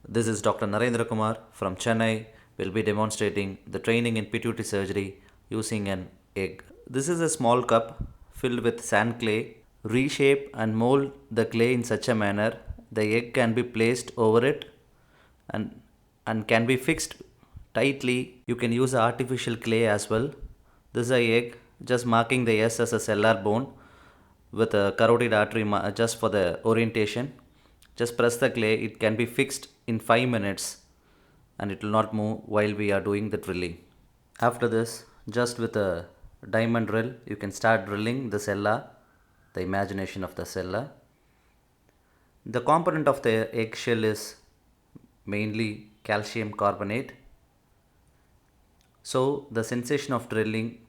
This is Dr. Narendrakumar from Chennai. Will be demonstrating the training in pituitary surgery using an egg. This is a small cup filled with sand clay. Reshape and mold the clay in such a manner the egg can be placed over it and can be fixed tightly. You can use artificial clay as well. This is a egg, just marking the S as a cellular bone with a carotid artery just for the orientation. Just press the clay, it can be fixed in 5 minutes and it will not move while we are doing the drilling. After this, just with a diamond drill, you can start drilling the cella, the imagination of the cella. The component of the eggshell is mainly calcium carbonate. So the sensation of drilling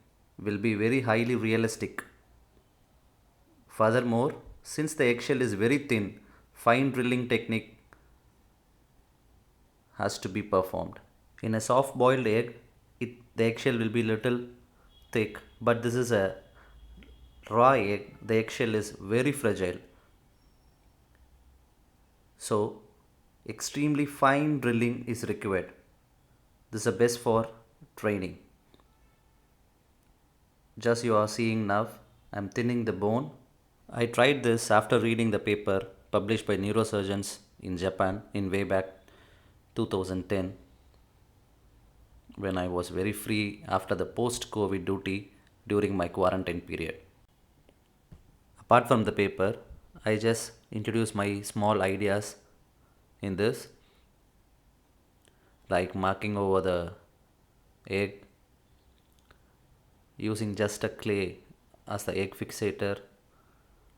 will be very highly realistic. Furthermore, since the eggshell is very thin, fine drilling technique has to be performed. In a soft boiled egg, the eggshell will be little thick, but this is a raw egg. The eggshell is very fragile. So, extremely fine drilling is required. This is the best for training. Just you are seeing now, I am thinning the bone. I tried this after reading the paper published by neurosurgeons in Japan in way back 2010 when I was very free after the post COVID duty during my quarantine period. Apart from the paper, I just introduce my small ideas in this, like marking over the egg using just a clay as the egg fixator,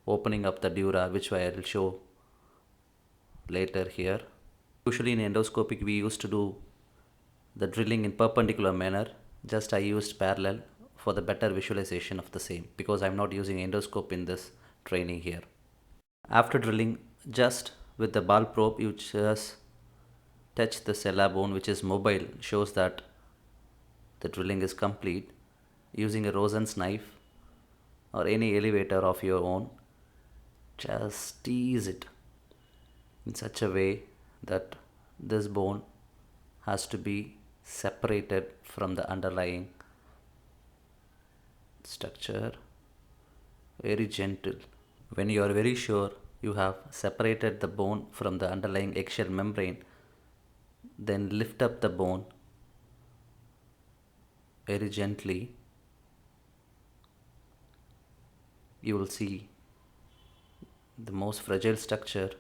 opening up the dura, which I will show later here. Usually in endoscopic we used to do the drilling in perpendicular manner. Just I used parallel for the better visualization of the same because I'm not using endoscope in this training here. After drilling, just with the ball probe you just touch the cella bone which is mobile, shows that the drilling is complete. Using a Rosen's knife or any elevator of your own, just tease it in such a way that this bone has to be separated from the underlying structure. Very gentle. When you are very sure you have separated the bone from the underlying eggshell membrane, then lift up the bone very gently. You will see the most fragile structure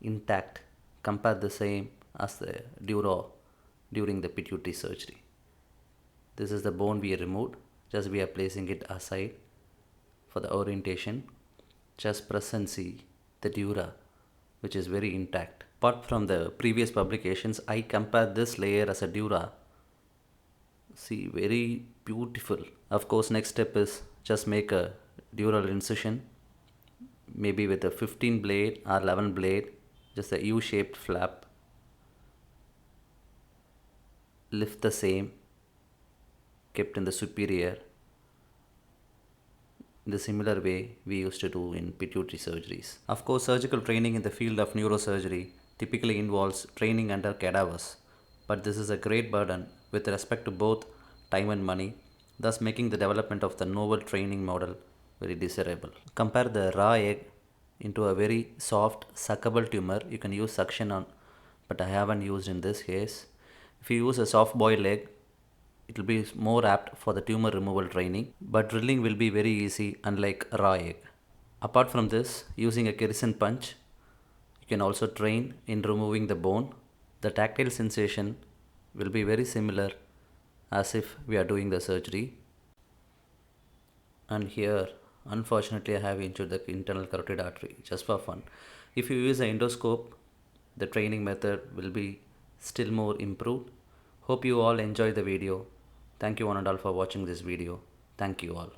intact. Compare the same as the dura during the pituitary surgery. This is the bone we removed, just we are placing it aside for the orientation. Just press and see the dura which is very intact. Apart from the previous publications, I compare this layer as a dura. See, very beautiful. Of course, next step is just make a dural incision, maybe with a 15 blade or 11 blade, just a U-shaped flap. Lift the same, kept in the superior, in the similar way we used to do in pituitary surgeries. Of course, surgical training in the field of neurosurgery typically involves training under cadavers, but this is a great burden with respect to both time and money, thus making the development of the novel training model very desirable. Compare the raw egg into a very soft suckable tumor. You can use suction on, but I haven't used in this case. If you use a soft boiled egg, it will be more apt for the tumor removal training, but drilling will be very easy unlike raw egg. Apart from this, using a kerosene punch, you can also train in removing the bone. The tactile sensation will be very similar as if we are doing the surgery. And here, unfortunately, I have injured the internal carotid artery just for fun. If you use an endoscope, the training method will be still more improved. Hope you all enjoy the video. Thank you one and all for watching this video. Thank you all.